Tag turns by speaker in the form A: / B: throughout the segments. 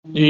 A: جی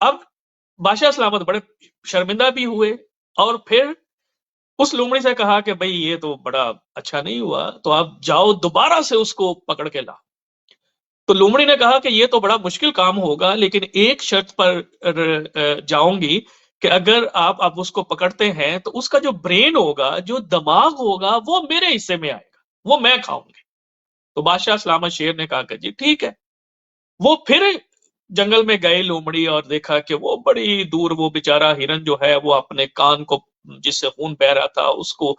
A: اب بادشاہ سلامت بڑے شرمندہ بھی ہوئے، اور پھر اس لومڑی سے کہا کہ بھئی یہ تو بڑا اچھا نہیں ہوا، تو آپ جاؤ دوبارہ سے اس کو پکڑ کے لاؤ۔ تو لومڑی نے کہا کہ یہ تو بڑا مشکل کام ہوگا، لیکن ایک شرط پر جاؤں گی کہ اگر آپ اب اس کو پکڑتے ہیں تو اس کا جو برین ہوگا، جو دماغ ہوگا، وہ میرے حصے میں آئے گا، وہ میں کھاؤں گی۔ تو بادشاہ سلامت شیر نے کہا کہ جی ٹھیک ہے۔ وہ پھر جنگل میں گئے لومڑی، اور دیکھا کہ وہ بڑی دور وہ بیچارہ ہرن جو ہے وہ اپنے کان کو جس سے خون بہ رہا تھا اس کو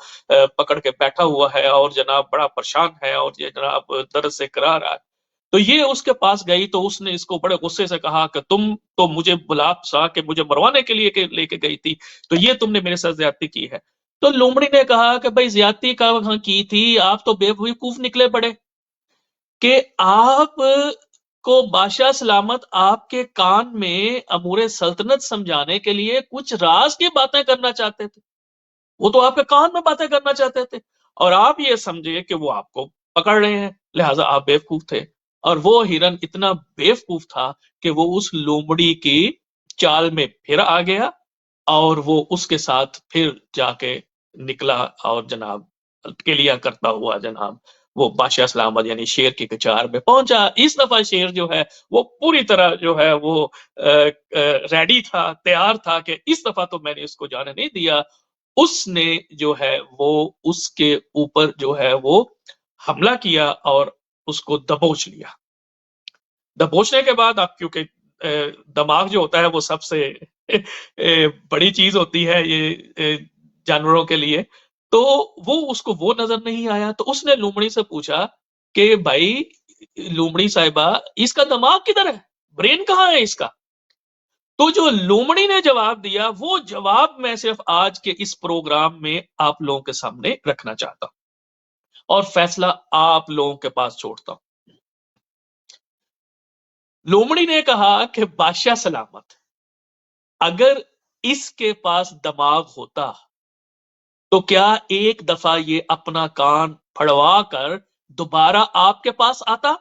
A: پکڑ کے بیٹھا ہوا ہے، اور جناب بڑا پریشان ہے، اور یہ جناب درد سے کرا رہا ہے۔ تو یہ اس کے پاس گئی، تو اس نے اس کو بڑے غصے سے کہا کہ تم تو مجھے بلا سا کہ مجھے مروانے کے لیے لے کے گئی تھی، تو یہ تم نے میرے ساتھ زیادتی کی ہے۔ تو لومڑی نے کہا کہ بھائی زیادتی کہاں کی تھی، آپ تو بے وقوف نکلے پڑے کہ آپ کو بادشاہ سلامت آپ کے کان میں امور سلطنت سمجھانے کے لیے کچھ راز کی باتیں کرنا چاہتے تھے، وہ تو آپ کے کان میں باتیں کرنا چاہتے تھے، اور آپ یہ سمجھے کہ وہ آپ کو پکڑ رہے ہیں، لہٰذا آپ بیوقوف تھے۔ اور وہ ہرن اتنا بیوقوف تھا کہ وہ اس لومڑی کی چال میں پھر آ گیا، اور وہ اس کے ساتھ پھر جا کے نکلا، اور جناب کلیا کرتا ہوا جناب وہ بادشاہ سلامت یعنی شیر کی کچار میں پہنچا۔ اس دفعہ شیر جو ہے وہ پوری طرح جو ہے وہ ریڈی تھا، تیار تھا کہ اس دفعہ تو میں نے اس کو جانے نہیں دیا۔ اس نے جو ہے وہ اس کے اوپر جو ہے وہ حملہ کیا اور اس کو دبوچ لیا۔ دبوچنے کے بعد آپ کیونکہ دماغ جو ہوتا ہے وہ سب سے بڑی چیز ہوتی ہے یہ جانوروں کے لیے، تو وہ اس کو وہ نظر نہیں آیا، تو اس نے لومڑی سے پوچھا کہ بھائی لومڑی صاحبہ اس کا دماغ کدھر ہے، برین کہاں ہے اس کا؟ تو جو لومڑی نے جواب دیا وہ جواب میں صرف آج کے اس پروگرام میں آپ لوگوں کے سامنے رکھنا چاہتا ہوں، اور فیصلہ آپ لوگوں کے پاس چھوڑتا ہوں۔ لومڑی نے کہا کہ بادشاہ سلامت اگر اس کے پاس دماغ ہوتا تو کیا ایک دفعہ یہ اپنا کان پھڑوا کر دوبارہ آپ کے پاس آتا؟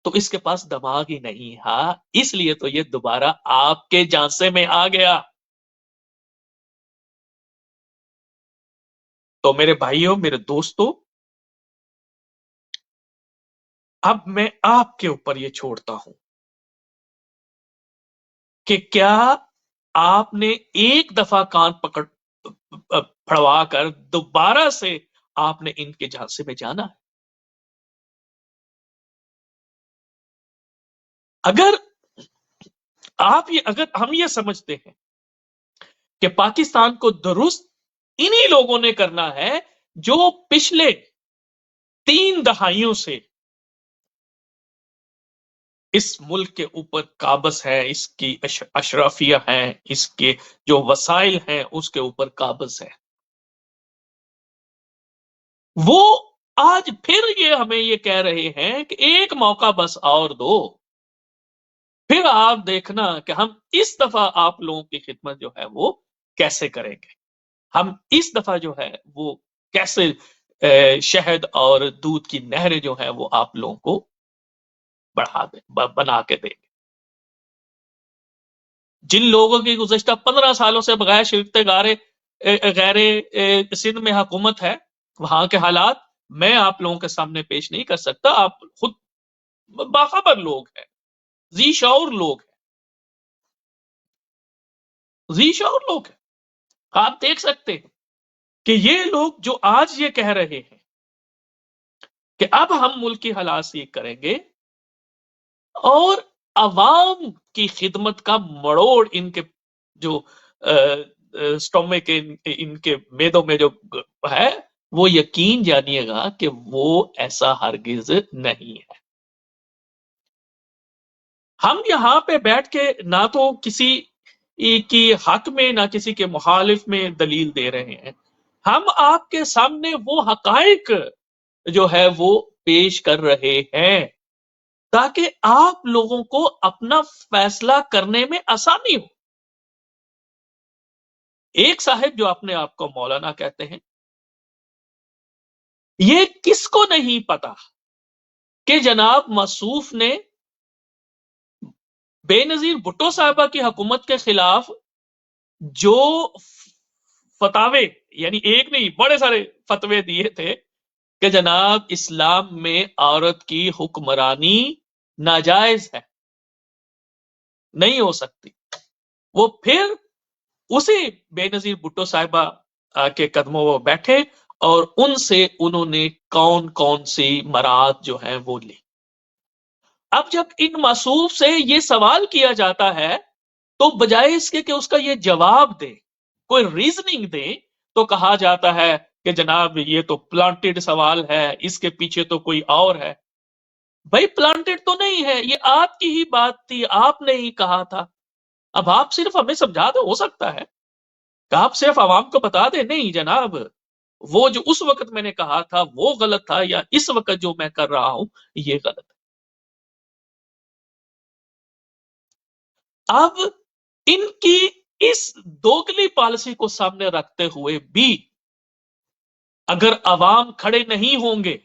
A: تو اس کے پاس دماغ ہی نہیں ہے، اس لیے تو یہ دوبارہ آپ کے جانسے میں آ گیا۔ تو میرے بھائیوں، میرے دوستوں، اب میں آپ کے اوپر یہ چھوڑتا ہوں کہ کیا آپ نے ایک دفعہ کان پھڑوا کر دوبارہ سے آپ نے ان کے جھانسے میں جانا ہے؟ اگر ہم یہ سمجھتے ہیں کہ پاکستان کو درست انہی لوگوں نے کرنا ہے جو پچھلے 3 دہائیوں سے اس ملک کے اوپر قابض ہے، اس کی اشرافیہ ہیں، اس کے جو وسائل ہیں اس کے اوپر قابض ہے، وہ آج پھر یہ ہمیں یہ کہہ رہے ہیں کہ ایک موقع بس اور دو، پھر آپ دیکھنا کہ ہم اس دفعہ آپ لوگوں کی خدمت جو ہے وہ کیسے کریں گے، ہم اس دفعہ جو ہے وہ کیسے شہد اور دودھ کی نہریں جو ہیں وہ آپ لوگوں کو بنا کے دیں گے۔ جن لوگوں کی گزشتہ 15 سالوں سے بغیر شرکت غیر سندھ میں حکومت ہے، وہاں کے حالات میں آپ لوگوں کے سامنے پیش نہیں کر سکتا، آپ خود باخبر لوگ ہیں، ذی شعور لوگ ہیں، ذی شعور لوگ ہیں، آپ دیکھ سکتے ہیں کہ یہ لوگ جو آج یہ کہہ رہے ہیں کہ اب ہم ملک کی حالات سیکھ کریں گے اور عوام کی خدمت کا مڑوڑ ان کے جو سٹومک ان کے میدوں میں جو ہے، وہ یقین جانیے گا کہ وہ ایسا ہرگز نہیں ہے۔ ہم یہاں پہ بیٹھ کے نہ تو کسی کی حق میں نہ کسی کے مخالف میں دلیل دے رہے ہیں، ہم آپ کے سامنے وہ حقائق جو ہے وہ پیش کر رہے ہیں تاکہ آپ لوگوں کو اپنا فیصلہ کرنے میں آسانی ہو۔ ایک صاحب جو اپنے آپ کو مولانا کہتے ہیں، یہ کس کو نہیں پتا کہ جناب موصوف نے بے نظیر بھٹو صاحبہ کی حکومت کے خلاف جو فتوے، یعنی ایک نہیں بڑے سارے فتوے دیے تھے کہ جناب اسلام میں عورت کی حکمرانی ناجائز ہے، نہیں ہو سکتی، وہ پھر اسی بے نظیر بھٹو صاحبہ کے قدموں وہ بیٹھے اور ان سے انہوں نے کون کون سی مراد جو ہیں وہ لی۔ اب جب ان موصوف سے یہ سوال کیا جاتا ہے تو بجائے اس کے کہ اس کا یہ جواب دے، کوئی ریزننگ دے، تو کہا جاتا ہے کہ جناب یہ تو پلانٹڈ سوال ہے، اس کے پیچھے تو کوئی اور ہے۔ بھائی پلانٹڈ تو نہیں ہے، یہ آپ کی ہی بات تھی، آپ نے ہی کہا تھا۔ اب آپ صرف ہمیں سمجھا دیں، ہو سکتا ہے کہ آپ صرف عوام کو بتا دیں نہیں جناب وہ جو اس وقت میں نے کہا تھا وہ غلط تھا، یا اس وقت جو میں کر رہا ہوں یہ غلط ہے۔ اب ان کی اس دوگلی پالیسی کو سامنے رکھتے ہوئے بھی اگر عوام کھڑے نہیں ہوں گے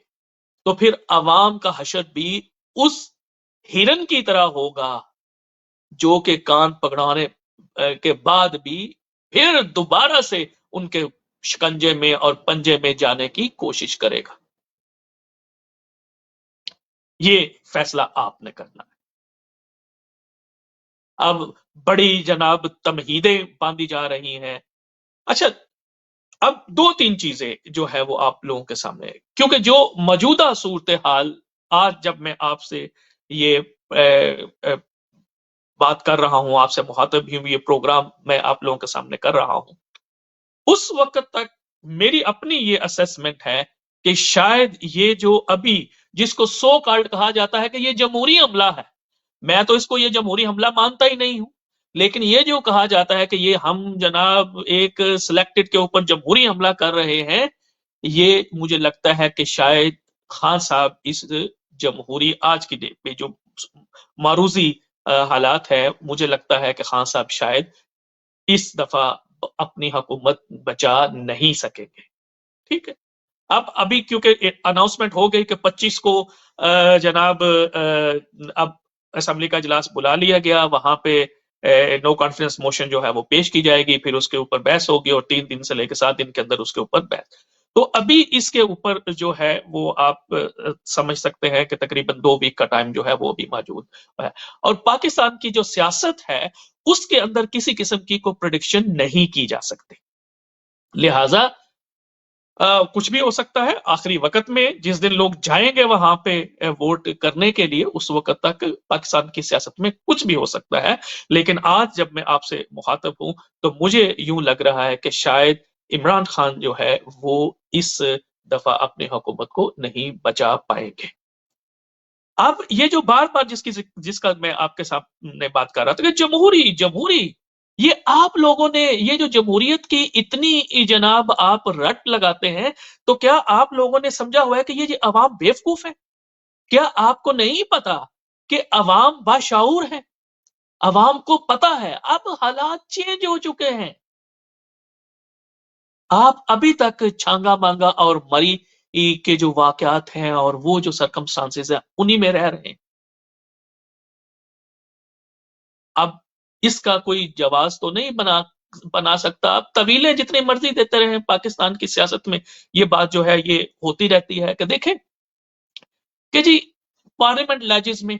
A: تو پھر عوام کا حشر بھی اس ہرن کی طرح ہوگا جو کہ کان پکڑانے کے بعد بھی پھر دوبارہ سے ان کے شکنجے میں اور پنجے میں جانے کی کوشش کرے گا۔ یہ فیصلہ آپ نے کرنا ہے۔ اب بڑی جناب تمہیدیں باندھی جا رہی ہیں۔ اچھا، اب دو تین چیزیں جو ہے وہ آپ لوگوں کے سامنے، کیونکہ جو موجودہ صورتحال آج جب میں آپ سے یہ بات کر رہا ہوں، آپ سے مخاطب بھی ہوں، یہ پروگرام میں آپ لوگوں کے سامنے کر رہا ہوں، اس وقت تک میری اپنی یہ اسیسمنٹ ہے کہ شاید یہ جو ابھی جس کو سو کالڈ کہا جاتا ہے کہ یہ جمہوری حملہ ہے، میں تو اس کو یہ جمہوری حملہ مانتا ہی نہیں ہوں، لیکن یہ جو کہا جاتا ہے کہ یہ ہم جناب ایک سلیکٹڈ کے اوپر جمہوری حملہ کر رہے ہیں، یہ مجھے لگتا ہے کہ شاید خان صاحب اس جمہوری آج کی ڈیٹ پہ جو معروضی حالات ہے، مجھے لگتا ہے کہ خان صاحب شاید اس دفعہ اپنی حکومت بچا نہیں سکیں گے۔ ٹھیک ہے، اب ابھی کیونکہ اناؤنسمنٹ ہو گئی کہ 25 کو جناب اب اسمبلی کا اجلاس بلا لیا گیا، وہاں پہ نو کانفیڈنس موشن جو ہے وہ پیش کی جائے گی، پھر اس کے اوپر بحث ہوگی اور 3 دن سے لے کے 7 دن کے اندر اس کے اوپر بحث۔ تو ابھی اس کے اوپر جو ہے وہ آپ سمجھ سکتے ہیں کہ تقریباً 2 ویک کا ٹائم جو ہے وہ بھی موجود ہے، اور پاکستان کی جو سیاست ہے اس کے اندر کسی قسم کی کوئی پریڈکشن نہیں کی جا سکتی، لہٰذا کچھ بھی ہو سکتا ہے۔ آخری وقت میں جس دن لوگ جائیں گے وہاں پہ ووٹ کرنے کے لیے، اس وقت تک پاکستان کی سیاست میں کچھ بھی ہو سکتا ہے، لیکن آج جب میں آپ سے مخاطب ہوں تو مجھے یوں لگ رہا ہے کہ شاید عمران خان جو ہے وہ اس دفعہ اپنی حکومت کو نہیں بچا پائیں گے۔ اب یہ جو بار بار جس کا میں آپ کے سامنے بات کر رہا تھا کہ جمہوری جمہوری، یہ آپ لوگوں نے یہ جو جمہوریت کی اتنی جناب آپ رٹ لگاتے ہیں، تو کیا آپ لوگوں نے سمجھا ہوا ہے کہ یہ عوام بیوقوف ہے؟ کیا آپ کو نہیں پتا کہ عوام باشعور ہے؟ عوام کو پتا ہے اب حالات چینج ہو چکے ہیں، آپ ابھی تک چھانگا مانگا اور مری کے جو واقعات ہیں اور وہ جو سرکمسٹانسز ہیں انہی میں رہ رہے ہیں۔ اب اس کا کوئی جواز تو نہیں بنا سکتا، اب طویلیں جتنی مرضی دیتے رہے پاکستان کی سیاست میں یہ بات جو ہے یہ ہوتی رہتی ہے کہ دیکھیں کہ جی پارلیمنٹ لیجز میں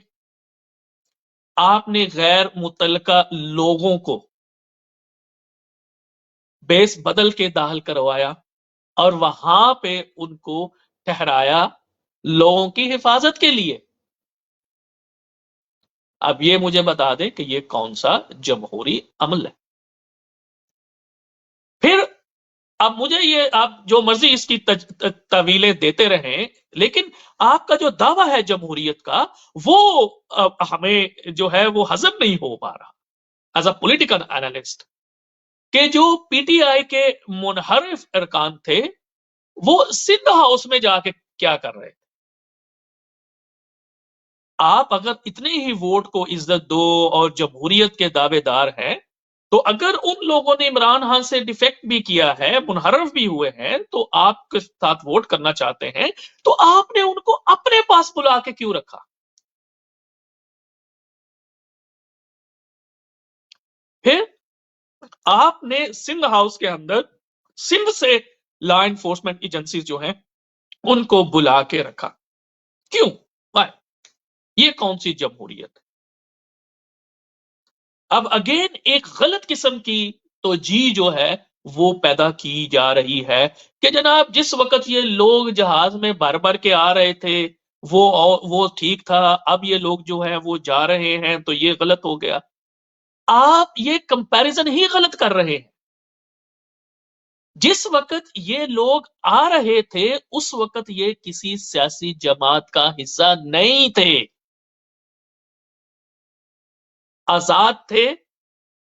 A: آپ نے غیر متعلقہ لوگوں کو بیس بدل کے داخل کروایا اور وہاں پہ ان کو ٹھہرایا لوگوں کی حفاظت کے لیے۔ اب یہ مجھے بتا دیں کہ یہ کون سا جمہوری عمل ہے؟ پھر اب مجھے یہ آپ جو مرضی اس کی طویلیں دیتے رہیں، لیکن آپ کا جو دعویٰ ہے جمہوریت کا وہ ہمیں جو ہے وہ ہضم نہیں ہو پا رہا ایز اے پولیٹیکل اینالسٹ، کہ جو پی ٹی آئی کے منحرف ارکان تھے وہ سندھ ہاؤس میں جا کے کیا کر رہے تھے؟ آپ اگر اتنے ہی ووٹ کو عزت دو اور جمہوریت کے دعوے دار ہیں، تو اگر ان لوگوں نے عمران خان سے ڈیفیکٹ بھی کیا ہے، منحرف بھی ہوئے ہیں، تو آپ کے ساتھ ووٹ کرنا چاہتے ہیں، تو آپ نے ان کو اپنے پاس بلا کے کیوں رکھا؟ آپ نے سندھ ہاؤس کے اندر سندھ سے لا انفورسمنٹ ایجنسیز جو ہیں ان کو بلا کے رکھا. کیوں؟ یہ کون سی جمہوریت؟ اب اگین ایک غلط قسم کی توجیہ جو ہے وہ پیدا کی جا رہی ہے کہ جناب جس وقت یہ لوگ جہاز میں بھر بھر کے آ رہے تھے وہ ٹھیک تھا، اب یہ لوگ جو ہیں وہ جا رہے ہیں تو یہ غلط ہو گیا. آپ یہ کمپیریزن ہی غلط کر رہے ہیں. جس وقت یہ لوگ آ رہے تھے اس وقت یہ کسی سیاسی جماعت کا حصہ نہیں تھے، آزاد تھے،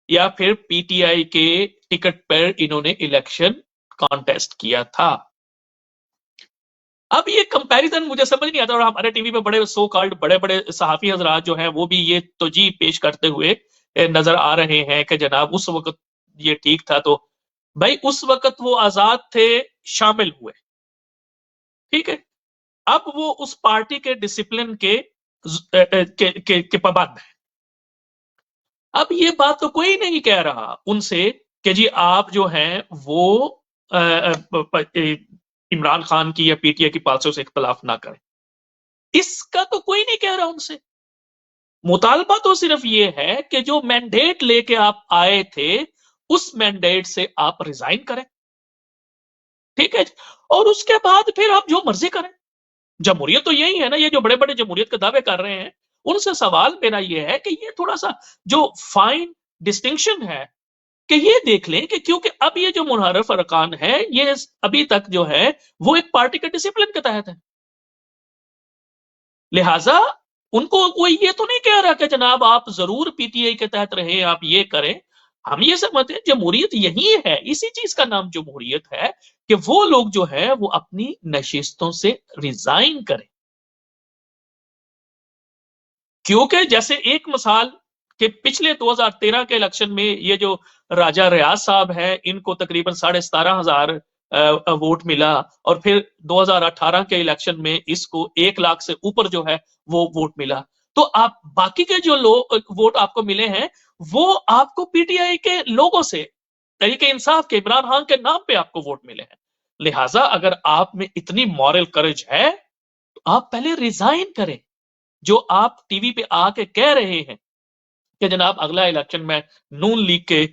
A: یا پھر پی ٹی آئی کے ٹکٹ پر انہوں نے الیکشن کانٹیسٹ کیا تھا. اب یہ کمپیریزن مجھے سمجھ نہیں آتا، اور ہمارے ٹی وی پہ بڑے سو کالڈ بڑے بڑے صحافی حضرات جو ہیں وہ بھی یہ توجیہ پیش کرتے ہوئے نظر آ رہے ہیں کہ جناب اس وقت یہ ٹھیک تھا. تو بھائی اس وقت وہ آزاد تھے، شامل ہوئے، ٹھیک ہے، اب وہ اس پارٹی کے ڈسپلن کے پابند ہیں. اب یہ بات تو کوئی نہیں کہہ رہا ان سے کہ جی آپ جو ہیں وہ عمران خان کی یا پی ٹی آئی کی پالیسیوں سے اختلاف نہ کریں. اس کا تو کوئی نہیں کہہ رہا ان سے. مطالبہ تو صرف یہ ہے کہ جو مینڈیٹ لے کے آپ آئے تھے اس مینڈیٹ سے آپ ریزائن کریں، ٹھیک ہے، اور اس کے بعد پھر آپ جو مرضی کریں. جمہوریت تو یہی ہے نا. یہ جو بڑے بڑے جمہوریت کے دعوے کر رہے ہیں ان سے سوال میرا یہ ہے کہ یہ تھوڑا سا جو فائن ڈسٹنکشن ہے کہ یہ دیکھ لیں کہ کیونکہ اب یہ جو منحرف ارکان ہے یہ ابھی تک جو ہے وہ ایک پارٹی کے ڈسپلن کے تحت ہے، لہٰذا ان کو کوئی یہ تو نہیں کہہ رہا کہ جناب آپ ضرور پی ٹی آئی کے تحت رہیں، آپ یہ کریں. ہم یہ سمجھتے ہیں جمہوریت یہی ہے، اسی چیز کا نام جمہوریت ہے کہ وہ لوگ جو ہے وہ اپنی نشستوں سے ریزائن کریں. کیونکہ جیسے ایک مثال کہ پچھلے 2013 کے الیکشن میں یہ جو راجہ ریاض صاحب ہیں ان کو تقریباً 17,500 ووٹ ملا، اور پھر 2018 کے الیکشن میں اس کو 1 لاکھ سے اوپر جو ہے وہ ووٹ ملا. تو آپ باقی کے جو ووٹ آپ کو ملے ہیں وہ آپ کو پی ٹی آئی کے لوگوں سے، تحریک انصاف کے عمران خان کے نام پہ آپ کو ووٹ ملے ہیں. لہٰذا اگر آپ میں اتنی مورل کرج ہے تو آپ پہلے ریزائن کریں. جو آپ ٹی وی پہ آ کے کہہ رہے ہیں کہ جناب اگلا الیکشن میں نون لیگ کے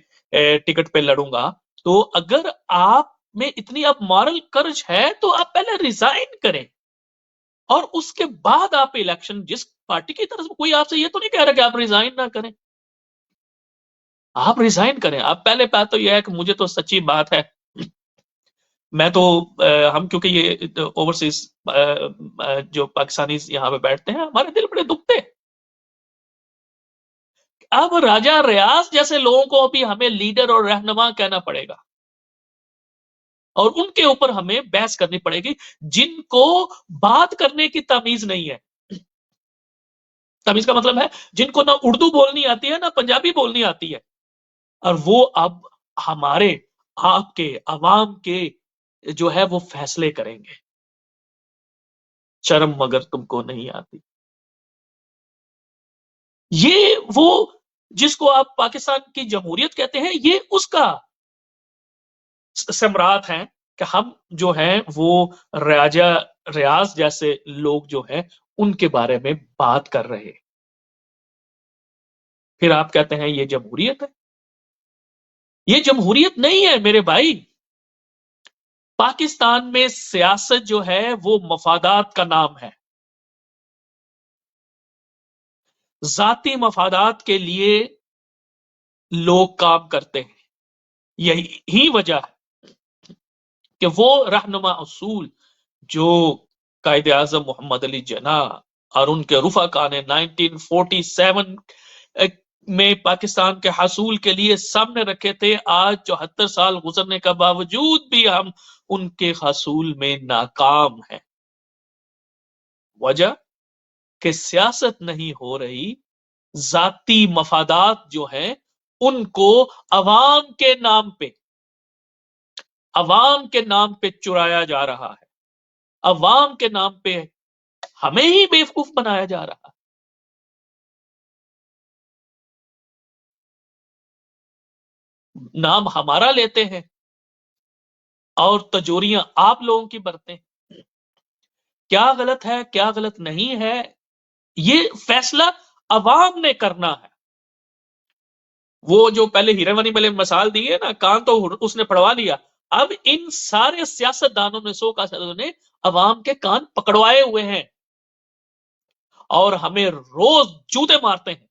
A: ٹکٹ پہ لڑوں گا، تو اگر آپ میں اتنی اب مورل کرج ہے تو آپ پہلے ریزائن کریں اور اس کے بعد آپ الیکشن جس پارٹی کی طرف سے، کوئی آپ سے یہ تو نہیں کہہ رہا کہ آپ ریزائن نہ کریں، آپ ریزائن کریں. آپ پہلے بات تو یہ ہے کہ مجھے تو سچی بات ہے، میں تو ہم کیونکہ یہ اوورسیز جو پاکستانی یہاں پہ بیٹھتے ہیں ہمارے دل بڑے دکھتے. اب راجہ ریاض جیسے لوگوں کو بھی ہمیں لیڈر اور رہنما کہنا پڑے گا اور ان کے اوپر ہمیں بحث کرنی پڑے گی جن کو بات کرنے کی تمیز نہیں ہے. تمیز کا مطلب ہے جن کو نہ اردو بولنی آتی ہے نہ پنجابی بولنی آتی ہے، اور وہ اب ہمارے آپ کے عوام کے جو ہے وہ فیصلے کریں گے. شرم مگر تم کو نہیں آتی. یہ وہ جس کو آپ پاکستان کی جمہوریت کہتے ہیں یہ اس کا ثمرات ہیں کہ ہم جو ہیں وہ راجہ ریاض جیسے لوگ جو ہیں ان کے بارے میں بات کر رہے، پھر آپ کہتے ہیں یہ جمہوریت ہے. یہ جمہوریت نہیں ہے میرے بھائی. پاکستان میں سیاست جو ہے وہ مفادات کا نام ہے. ذاتی مفادات کے لیے لوگ کام کرتے ہیں. یہی وجہ ہے کہ وہ رہنما اصول جو قائد اعظم محمد علی جناح اور ان کے رفقا نے 1947 میں پاکستان کے حصول کے لیے سامنے رکھے تھے، آج 74 سال گزرنے کا باوجود بھی ہم ان کے حصول میں ناکام ہیں. وجہ کہ سیاست نہیں ہو رہی، ذاتی مفادات جو ہیں ان کو عوام کے نام پہ چرایا جا رہا ہے، عوام کے نام پہ ہمیں ہی بیوقوف بنایا جا رہا ہے. نام ہمارا لیتے ہیں اور تجوریاں آپ لوگوں کی برتیں. کیا غلط ہے کیا غلط نہیں ہے یہ فیصلہ عوام نے کرنا ہے. وہ جو پہلے ہیرے وانی والے مثال دی ہے نا، کان تو اس نے پڑوا لیا. اب ان سارے سیاست دانوں نے نے عوام کے کان پکڑوائے ہوئے ہیں اور ہمیں روز جوتے مارتے ہیں.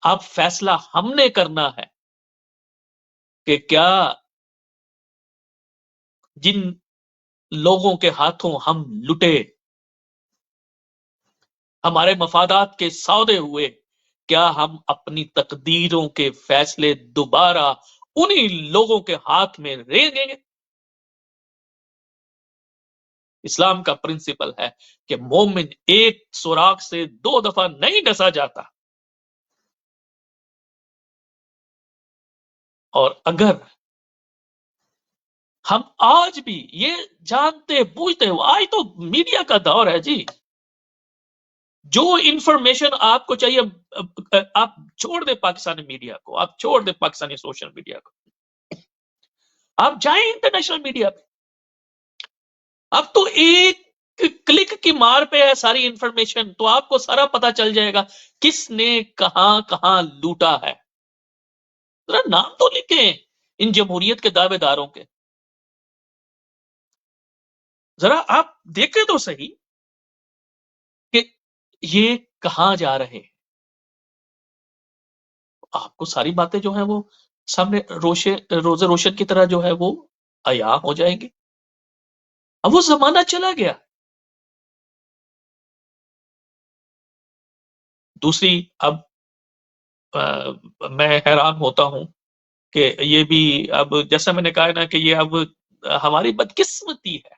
A: اب فیصلہ ہم نے کرنا ہے کہ کیا جن لوگوں کے ہاتھوں ہم لٹے، ہمارے مفادات کے سودے ہوئے، کیا ہم اپنی تقدیروں کے فیصلے دوبارہ انہی لوگوں کے ہاتھ میں دیں گے؟ اسلام کا پرنسپل ہے کہ مومن ایک سوراخ سے 2 دفعہ نہیں ڈسا جاتا. اور اگر ہم آج بھی یہ جانتے بوجھتے ہو، آج تو میڈیا کا دور ہے جی، جو انفارمیشن آپ کو چاہیے آپ چھوڑ دیں پاکستانی میڈیا کو، آپ چھوڑ دیں پاکستانی سوشل میڈیا کو، آپ جائیں انٹرنیشنل میڈیا پہ. اب تو ایک کلک کی مار پہ ہے ساری انفارمیشن، تو آپ کو سارا پتا چل جائے گا کس نے کہاں کہاں لوٹا ہے. ذرا نام تو لکھیں ان جمہوریت کے دعوے داروں کے، ذرا آپ دیکھیں تو صحیح کہ یہ کہاں جا رہے ہیں. آپ کو ساری باتیں جو ہیں وہ سامنے روزے روشن کی طرح جو ہے وہ عیاں ہو جائیں گے. اب وہ زمانہ چلا گیا. دوسری اب میں حیران ہوتا ہوں کہ یہ بھی اب جیسا میں نے کہا نا کہ یہ اب ہماری بدقسمتی ہے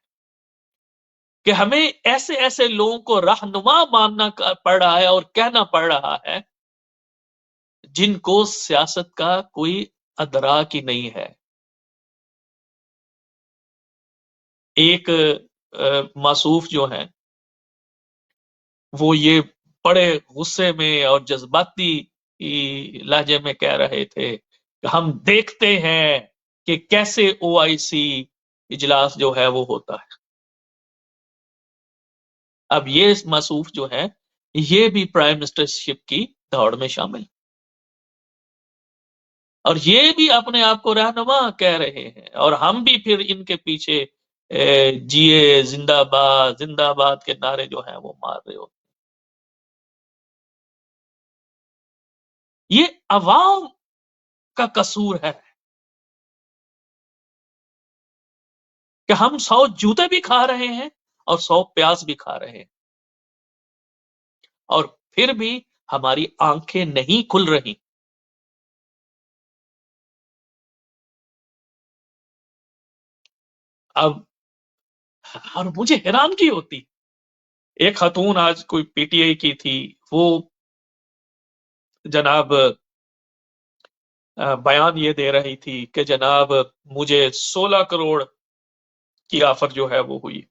A: کہ ہمیں ایسے ایسے لوگوں کو رہنما ماننا پڑ رہا ہے اور کہنا پڑ رہا ہے جن کو سیاست کا کوئی ادراک ہی نہیں ہے. ایک معصوف جو ہیں وہ یہ بڑے غصے میں اور جذباتی لہجے میں کہہ رہے تھے کہ ہم دیکھتے ہیں کہ کیسے او آئی سی اجلاس جو ہے وہ ہوتا ہے. اب یہ معصوف جو ہے یہ بھی پرائم منسٹرشپ کی دوڑ میں شامل، اور یہ بھی اپنے آپ کو رہنما کہہ رہے ہیں، اور ہم بھی پھر ان کے پیچھے جیے زندہ باد کے نعرے جو ہیں وہ مار رہے ہوتے. یہ عوام کا قصور ہے کہ ہم 100 جوتے بھی کھا رہے ہیں اور 100 پیاز بھی کھا رہے ہیں، اور پھر بھی ہماری آنکھیں نہیں کھل رہی. اب اور مجھے حیرانگی ہوتی، ایک خاتون آج کوئی پی ٹی آئی کی تھی، وہ جناب بیان یہ دے رہی تھی کہ جناب مجھے 16 کروڑ کی آفر جو ہے وہ ہوئی،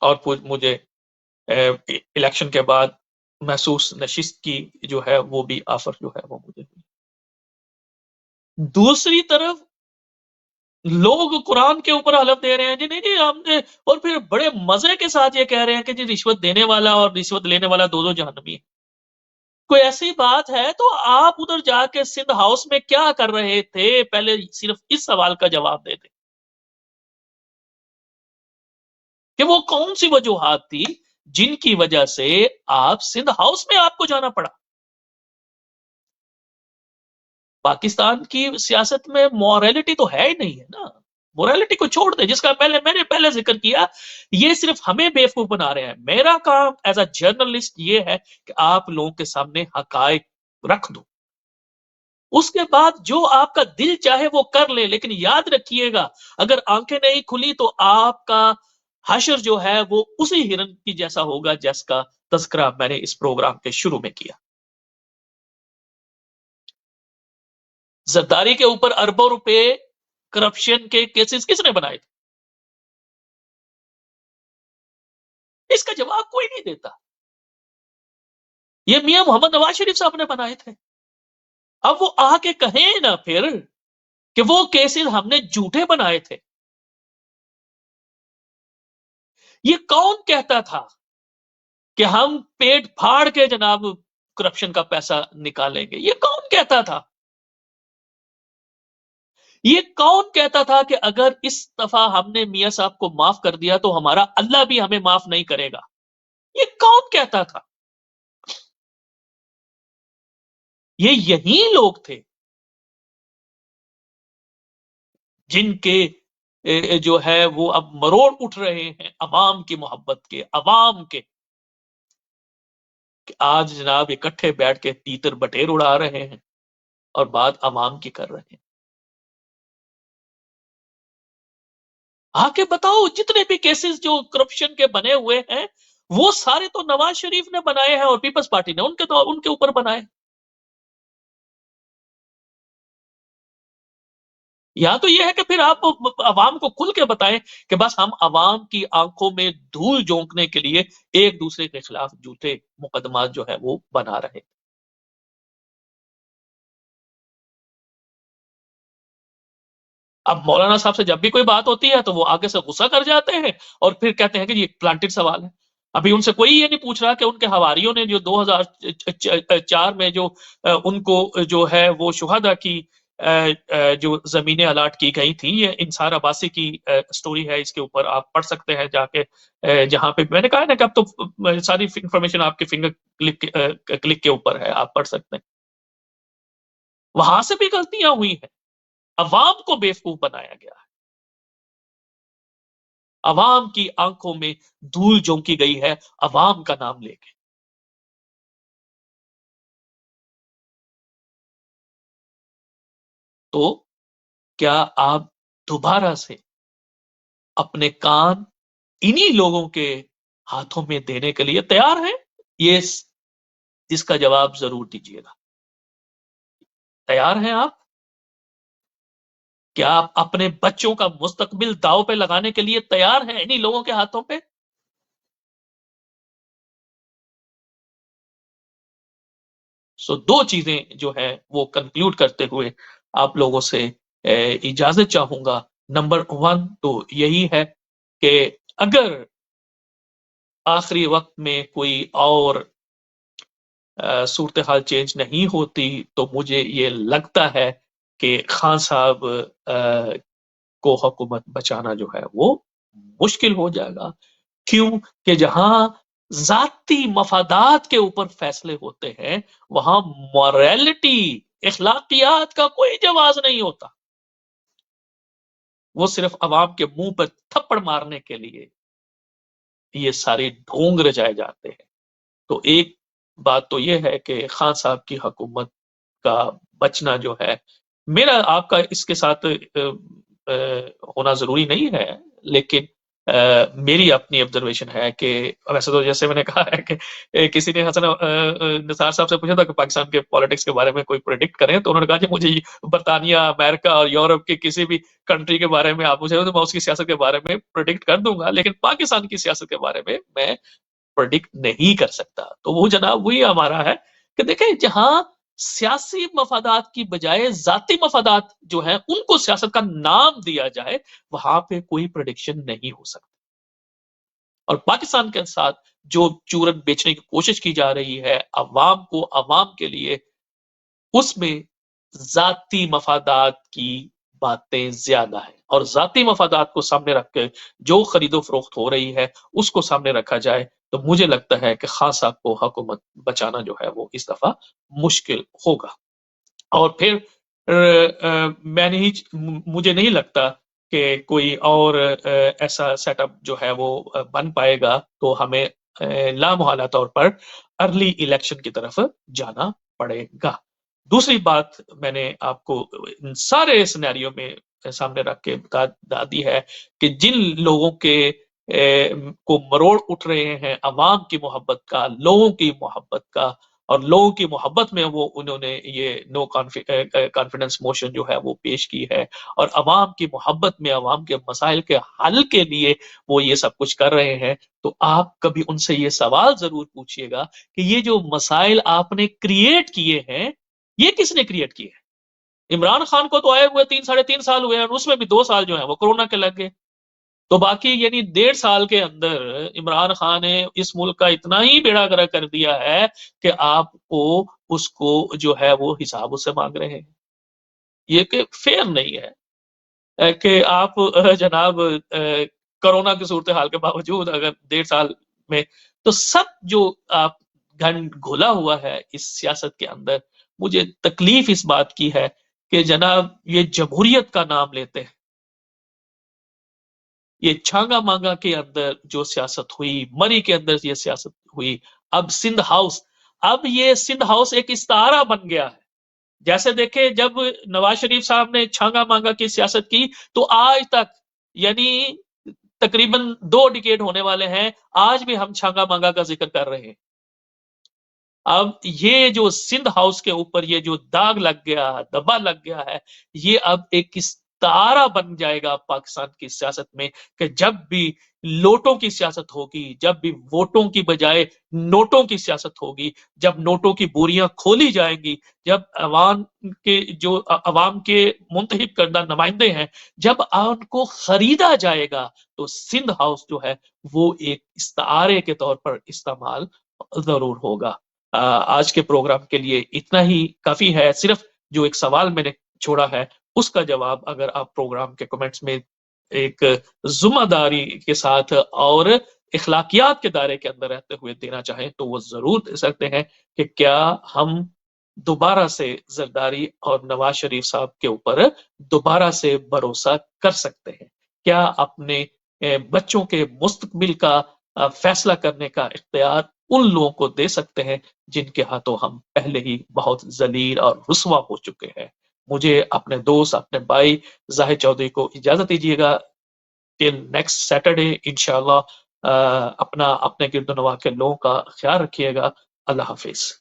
A: اور مجھے الیکشن کے بعد محسوس نشست کی جو ہے وہ بھی آفر جو ہے وہ مجھے ہوئی. دوسری طرف لوگ قرآن کے اوپر حلف دے رہے ہیں جی نہیں جی ہم نے، اور پھر بڑے مزے کے ساتھ یہ کہہ رہے ہیں کہ جی رشوت دینے والا اور رشوت لینے والا دو جہنمی ہے. کوئی ایسی بات ہے تو آپ ادھر جا کے سندھ ہاؤس میں کیا کر رہے تھے؟ پہلے صرف اس سوال کا جواب دے دیں کہ وہ کون سی وجوہات تھی جن کی وجہ سے آپ سندھ ہاؤس میں آپ کو جانا پڑا. پاکستان کی سیاست میں موریلٹی تو ہے ہی نہیں ہے نا. موریلٹی کو چھوڑ دے، جس کا میں نے پہلے ذکر کیا، یہ صرف ہمیں بیوقوف بنا رہے ہیں. میرا کام ایز اے جرنلسٹ یہ ہے کہ آپ لوگوں کے سامنے حقائق رکھ دوں، اس کے بعد جو آپ کا دل چاہے وہ کر لے، لیکن یاد رکھیے گا اگر آنکھیں نہیں کھلی تو آپ کا حشر جو ہے وہ اسی ہرن کی جیسا ہوگا جس کا تذکرہ میں نے اس پروگرام کے شروع میں کیا. زرداری کے اوپر اربوں روپے کرپشن کے کیسز کس نے بنائے تھے؟ اس کا جواب کوئی نہیں دیتا. یہ میاں محمد نواز شریف صاحب نے بنائے تھے. اب وہ آ کے کہیں نا پھر کہ وہ کیسز ہم نے جھوٹے بنائے تھے. یہ کون کہتا تھا کہ ہم پیٹ پھاڑ کے جناب کرپشن کا پیسہ نکالیں گے؟ یہ کون کہتا تھا؟ یہ کون کہتا تھا کہ اگر اس دفعہ ہم نے میاں صاحب کو معاف کر دیا تو ہمارا اللہ بھی ہمیں معاف نہیں کرے گا؟ یہ کون کہتا تھا؟ یہ یہی لوگ تھے جن کے جو ہے وہ اب مروڑ اٹھ رہے ہیں عوام کی محبت کے، عوام کے، کہ آج جناب اکٹھے بیٹھ کے تیتر بٹیر اڑا رہے ہیں اور بات عوام کی کر رہے ہیں. آ کے بتاؤ جتنے بھی کیسز جو کرپشن کے بنے ہوئے ہیں وہ سارے تو نواز شریف نے بنائے ہیں اور پیپلز پارٹی نے ان کے اوپر بنائے. یا تو یہ ہے کہ پھر آپ عوام کو کھل کے بتائیں کہ بس ہم عوام کی آنکھوں میں دھول جھونکنے کے لیے ایک دوسرے کے خلاف جھوٹے مقدمات جو ہے وہ بنا رہے. اب مولانا صاحب سے جب بھی کوئی بات ہوتی ہے تو وہ آگے سے غصہ کر جاتے ہیں اور پھر کہتے ہیں کہ یہ پلانٹڈ سوال ہے. ابھی ان سے کوئی یہ نہیں پوچھ رہا کہ ان کے حواریوں نے جو 2004 میں جو ان کو جو ہے وہ شہداء کی جو زمینیں الاٹ کی گئی تھی، یہ انصار عباسی کی سٹوری ہے، اس کے اوپر آپ پڑھ سکتے ہیں جا کے، جہاں پہ میں نے کہا نا کہ اب تو ساری انفارمیشن آپ کے فنگر کلک کے اوپر ہے، آپ پڑھ سکتے ہیں. وہاں سے بھی غلطیاں ہوئی ہیں، عوام کو بیوقوف بنایا گیا ہے، عوام کی آنکھوں میں دھول جھونکی گئی ہے عوام کا نام لے کے. تو کیا آپ دوبارہ سے اپنے کان انہی لوگوں کے ہاتھوں میں دینے کے لیے تیار ہیں؟ یہ اس کا جواب ضرور دیجیے گا. تیار ہیں آپ؟ کیا آپ اپنے بچوں کا مستقبل داؤ پہ لگانے کے لیے تیار ہیں انہی لوگوں کے ہاتھوں پہ؟ دو چیزیں جو ہیں وہ کنکلوڈ کرتے ہوئے آپ لوگوں سے اجازت چاہوں گا. نمبر 1 تو یہی ہے کہ اگر آخری وقت میں کوئی اور صورتحال چینج نہیں ہوتی تو مجھے یہ لگتا ہے کہ خان صاحب کو حکومت بچانا جو ہے وہ مشکل ہو جائے گا. کیوں کہ جہاں ذاتی مفادات کے اوپر فیصلے ہوتے ہیں وہاں موریلٹی، اخلاقیات کا کوئی جواز نہیں ہوتا. وہ صرف عوام کے منہ پر تھپڑ مارنے کے لیے یہ سارے ڈھونگ رچائے جاتے ہیں. تو ایک بات تو یہ ہے کہ خان صاحب کی حکومت کا بچنا جو ہے، میرا آپ کا اس کے ساتھ ہونا ضروری نہیں ہے، لیکن میری اپنی آبزرویشن ہے کہ ویسے تو جیسے میں نے کہا ہے کہ کسی نے حسن نثار صاحب سے پوچھا تھا کہ پاکستان کے پالیٹکس کے بارے میں کوئی پریڈکٹ کریں، تو انہوں نے کہا کہ مجھے برطانیہ، امریکہ اور یورپ کے کسی بھی کنٹری کے بارے میں آپ مجھے تو میں اس کی سیاست کے بارے میں پریڈکٹ کر دوں گا، لیکن پاکستان کی سیاست کے بارے میں پریڈکٹ نہیں کر سکتا. تو وہ جناب وہی ہمارا ہے کہ دیکھیں جہاں سیاسی مفادات کی بجائے ذاتی مفادات جو ہیں ان کو سیاست کا نام دیا جائے، وہاں پہ کوئی پریڈکشن نہیں ہو سکتی. اور پاکستان کے ساتھ جو چورن بیچنے کی کوشش کی جا رہی ہے عوام کو، عوام کے لیے، اس میں ذاتی مفادات کی باتیں زیادہ ہیں. اور ذاتی مفادات کو سامنے رکھ کے جو خرید و فروخت ہو رہی ہے اس کو سامنے رکھا جائے تو مجھے لگتا ہے کہ خان صاحب کو حکومت بچانا جو ہے وہ اس دفعہ مشکل ہوگا. اور پھر میں نہیں، مجھے نہیں لگتا کہ کوئی اور ایسا سیٹ اپ جو ہے وہ بن پائے گا، تو ہمیں لامحالہ طور پر ارلی الیکشن کی طرف جانا پڑے گا. دوسری بات میں نے آپ کو ان سارے سینیریو میں سامنے رکھ کے بتا دی ہے کہ جن لوگوں کے کو مروڑ اٹھ رہے ہیں عوام کی محبت کا، لوگوں کی محبت کا، اور لوگوں کی محبت میں وہ انہوں نے یہ نو کانفیڈنس موشن جو ہے وہ پیش کی ہے، اور عوام کی محبت میں عوام کے مسائل کے حل کے لیے وہ یہ سب کچھ کر رہے ہیں۔ تو آپ کبھی ان سے یہ سوال ضرور پوچھیے گا کہ یہ جو مسائل آپ نے کریٹ کیے ہیں یہ کس نے کریٹ کیے ہیں؟ عمران خان کو تو آئے ہوئے 3 ساڑھے 3 سال ہوئے ہیں، اور اس میں بھی 2 سال جو ہیں وہ کورونا کے لگ گئے، تو باقی یعنی 1.5 سال کے اندر عمران خان نے اس ملک کا اتنا ہی بیڑا گرک کر دیا ہے کہ آپ کو اس کو جو ہے وہ حساب اس سے مانگ رہے ہیں۔ یہ کہ فیئر نہیں ہے کہ آپ جناب کرونا کی صورتحال کے باوجود اگر 1.5 سال میں تو سب جو آپ گھن گھلا ہوا ہے اس سیاست کے اندر، مجھے تکلیف اس بات کی ہے کہ جناب یہ جمہوریت کا نام لیتے ہیں، یہ چھانگا مانگا کے اندر جو سیاست ہوئی، مری کے اندر یہ سیاست ہوئی، اب سندھ ہاؤس، اب یہ سندھ ہاؤس ایک استعارہ بن گیا ہے۔ جیسے دیکھیں جب نواز شریف صاحب نے چھانگا مانگا کی سیاست کی تو آج تک یعنی تقریباً 2 ڈیکیڈ ہونے والے ہیں، آج بھی ہم چھانگا مانگا کا ذکر کر رہے ہیں۔ اب یہ جو سندھ ہاؤس کے اوپر یہ جو داغ لگ گیا، دبا لگ گیا ہے، یہ اب ایک استعارہ بن جائے گا پاکستان کی سیاست میں کہ جب بھی لوٹوں کی سیاست ہوگی، جب بھی ووٹوں کی بجائے نوٹوں کی سیاست ہوگی، جب نوٹوں کی بوریاں کھولی جائیں گی، جب عوام کے منتخب کردہ نمائندے ہیں، جب ان کو خریدا جائے گا تو سندھ ہاؤس جو ہے وہ ایک استعارے کے طور پر استعمال ضرور ہوگا۔ آج کے پروگرام کے لیے اتنا ہی کافی ہے۔ صرف جو ایک سوال میں نے چھوڑا ہے اس کا جواب اگر آپ پروگرام کے کمنٹس میں ایک ذمہ داری کے ساتھ اور اخلاقیات کے دائرے کے اندر رہتے ہوئے دینا چاہیں تو وہ ضرور دے سکتے ہیں کہ کیا ہم دوبارہ سے زرداری اور نواز شریف صاحب کے اوپر دوبارہ سے بھروسہ کر سکتے ہیں؟ کیا اپنے بچوں کے مستقبل کا فیصلہ کرنے کا اختیار ان لوگوں کو دے سکتے ہیں جن کے ہاتھوں ہم پہلے ہی بہت ذلیل اور رسوا ہو چکے ہیں؟ مجھے اپنے دوست اپنے بھائی زاہد چودھری کو اجازت دیجیے گا ٹل نیکسٹ سیٹرڈے انشاءاللہ۔ اپنے گرد و نواح کے لوگوں کا خیال رکھیے گا۔ اللہ حافظ۔